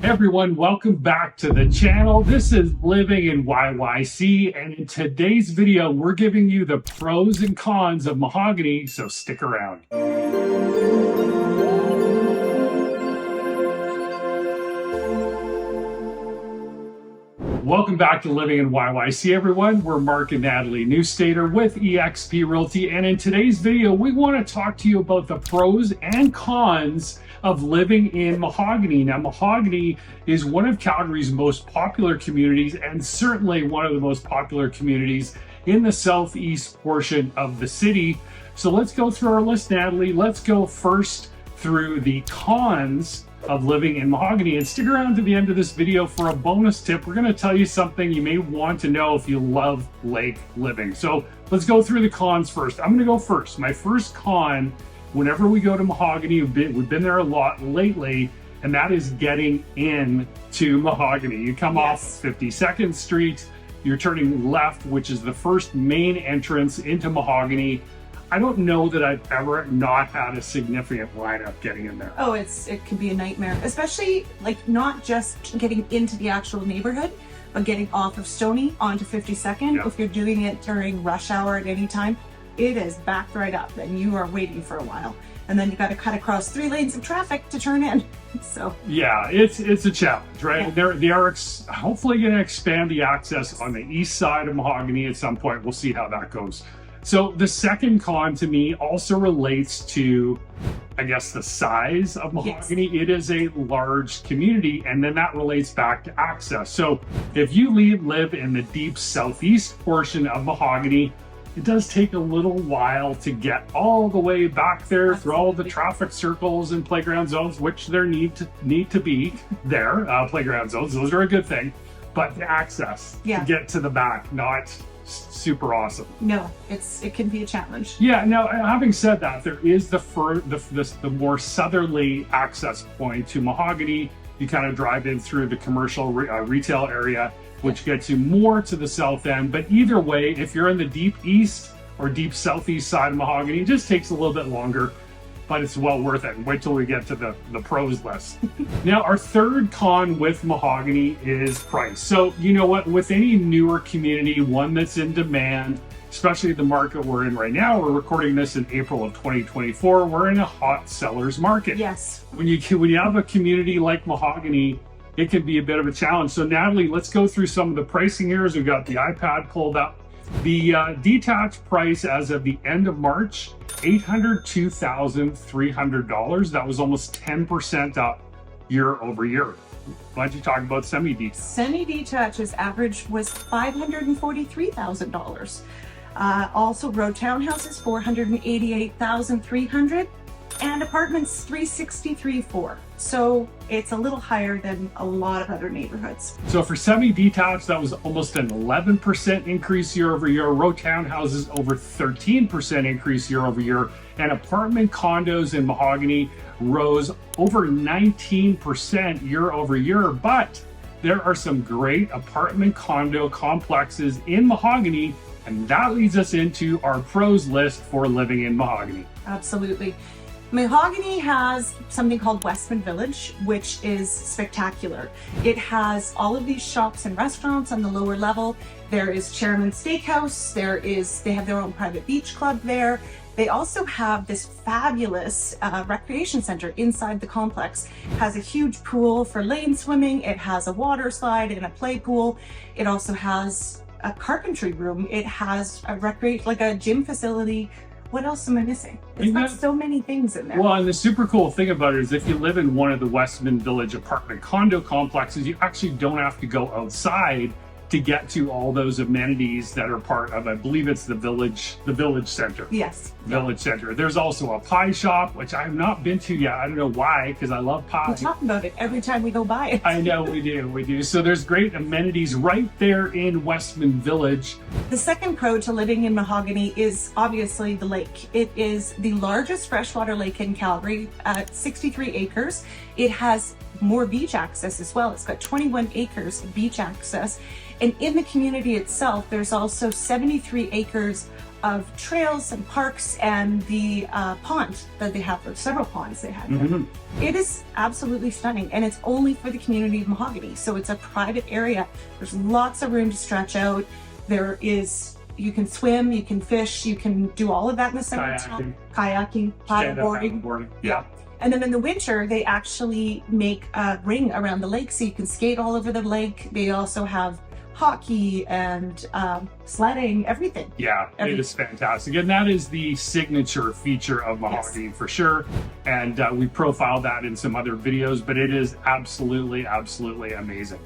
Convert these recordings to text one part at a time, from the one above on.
Hey everyone, welcome back to the channel. This is Living in YYC, and in today's video, we're giving you the pros and cons of Mahogany, so stick around. Welcome back to Living in YYC, everyone. We're Mark and Natalie Newstater with eXp Realty, and in today's video, we want to talk to you about the pros and cons of living in Mahogany. Now, Mahogany is one of Calgary's most popular communities and certainly one of the most popular communities in the southeast portion of the city. So let's go through our list, Natalie. Let's go first through the cons of living in Mahogany, and stick around to the end of this video for a bonus tip. We're going to tell you something you may want to know if you love lake living. So let's go through the cons first. I'm going to go first. My first con, whenever we go to Mahogany, we've been there a lot lately, and that is getting in to Mahogany. You come off 52nd Street, you're turning left, which is the first main entrance into Mahogany. I don't know that I've ever not had a significant lineup getting in there. Oh, it can be a nightmare, especially like not just getting into the actual neighborhood, but getting off of Stoney onto 52nd. Yep. If you're doing it during rush hour at any time, it is backed right up and you are waiting for a while. And then you got to cut across 3 lanes of traffic to turn in. So yeah, it's a challenge, right? Yeah. They are hopefully going to expand the access on the east side of Mahogany at some point. We'll see how that goes. So the second con to me also relates to, I guess, the size of Mahogany. Yes. It is a large community, and then that relates back to access. So if you live in the deep southeast portion of Mahogany, it does take a little while to get all the way back there through all the traffic circles and playground zones, which there need to be there. Playground zones, those are a good thing, but the access to get to the back, not super awesome. No, it can be a challenge. Yeah. Now, having said that, there is the more southerly access point to Mahogany. You kind of drive in through the commercial retail area, which gets you more to the south end. But either way, if you're in the deep east or deep southeast side of Mahogany, it just takes a little bit longer, but it's well worth it. And wait till we get to the pros list. Now, our third con with Mahogany is price. So you know what, with any newer community, one that's in demand, especially the market we're in right now, we're recording this in April of 2024, we're in a hot seller's market. Yes. When you have a community like Mahogany, it can be a bit of a challenge. So Natalie, let's go through some of the pricing here as we've got the iPad pulled up. The detached price as of the end of March, $802,300. That was almost 10% up year over year. Why don't you talk about semi-detached? Semi-detach's average was $543,000. Also, row townhouses, $488,300, and apartments, $363,400. So it's a little higher than a lot of other neighborhoods. So for semi-detached, that was almost an 11% increase year over year. Row townhouses, over 13% increase year over year. And apartment condos in Mahogany rose over 19% year over year. But there are some great apartment condo complexes in Mahogany, and that leads us into our pros list for living in Mahogany. Absolutely. Mahogany has something called Westman Village, which is spectacular. It has all of these shops and restaurants on the lower level. There is Chairman's Steakhouse. They have their own private beach club there. They also have this fabulous recreation center inside the complex. It has a huge pool for lane swimming. It has a water slide and a play pool. It also has a carpentry room. It has a gym facility. What else am I missing? It's got so many things in there. Well, and the super cool thing about it is if you live in one of the Westman Village apartment condo complexes, you actually don't have to go outside to get to all those amenities that are part of, I believe it's the village center. Yes. Village center. There's also a pie shop, which I have not been to yet. I don't know why, because I love pie. We talk about it every time we go by it. I know we do. So there's great amenities right there in Westman Village. The second pro to living in Mahogany is obviously the lake. It is the largest freshwater lake in Calgary at 63 acres. It has more beach access as well. It's got 21 acres of beach access. And in the community itself, there's also 73 acres of trails and parks and the pond that they have, or several ponds they have there. It is absolutely stunning, and it's only for the community of Mahogany. So it's a private area. There's lots of room to stretch out. There is, you can swim, you can fish, you can do all of that in the summertime. Kayaking, paddleboarding. Yeah. And then in the winter, they actually make a ring around the lake so you can skate all over the lake. They also have hockey and sledding, everything. Yeah, it is fantastic. And that is the signature feature of Mahogany for sure. And we profiled that in some other videos, but it is absolutely, absolutely amazing.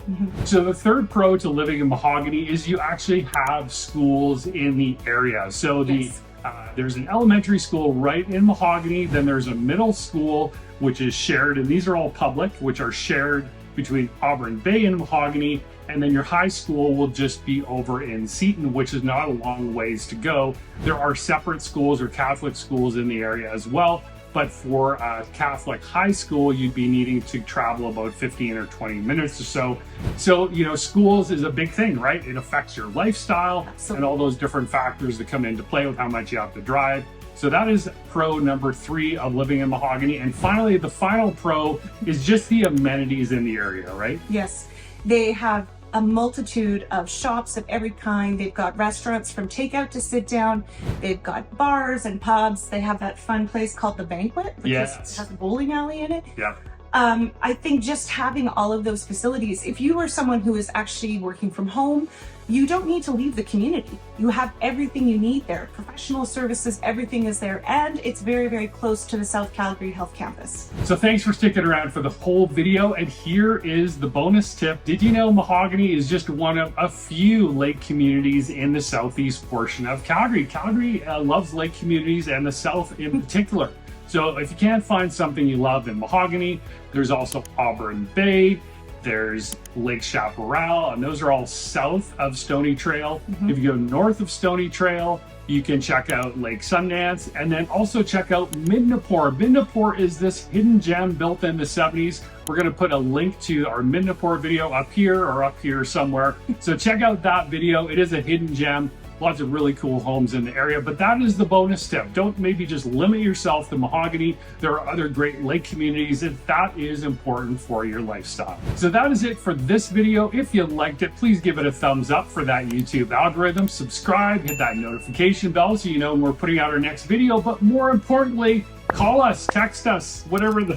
So the third pro to living in Mahogany is you actually have schools in the area. So there's an elementary school right in Mahogany, then there's a middle school, which is shared, and these are all public, which are shared between Auburn Bay and Mahogany, and then your high school will just be over in Seton, which is not a long ways to go. There are separate schools or Catholic schools in the area as well, but for a Catholic high school, you'd be needing to travel about 15 or 20 minutes or so. So, you know, schools is a big thing, right? It affects your lifestyle and all those different factors that come into play with how much you have to drive. So that is pro number 3 of living in Mahogany. And finally, the final pro is just the amenities in the area, right? Yes, they have a multitude of shops of every kind. They've got restaurants from takeout to sit down. They've got bars and pubs. They have that fun place called The Banquet, which has a bowling alley in it. Yeah. I think just having all of those facilities, if you are someone who is actually working from home, you don't need to leave the community. You have everything you need there. Professional services, everything is there. And it's very, very close to the South Calgary Health Campus. So thanks for sticking around for the whole video. And here is the bonus tip. Did you know Mahogany is just one of a few lake communities in the southeast portion of Calgary? Calgary loves lake communities, and the south in particular. So if you can't find something you love in Mahogany, there's also Auburn Bay, there's Lake Chaparral, and those are all south of Stony Trail. If you go north of Stony Trail, you can check out Lake Sundance, and then also check out Midnapore. Midnapore is this hidden gem built in the 70s. We're going to put a link to our Midnapore video up here or up here somewhere. So check out that video. It is a hidden gem. Lots of really cool homes in the area, but that is the bonus tip. Don't maybe just limit yourself to Mahogany. There are other great lake communities if that is important for your lifestyle. So that is it for this video. If you liked it, please give it a thumbs up for that YouTube algorithm. Subscribe, hit that notification bell so you know when we're putting out our next video. But more importantly, call us, text us, whatever the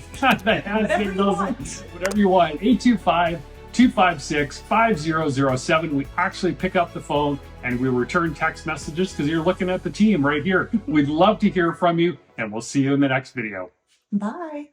whatever you want. 825-256-5007. We actually pick up the phone and we return text messages because you're looking at the team right here. We'd love to hear from you, and we'll see you in the next video. Bye.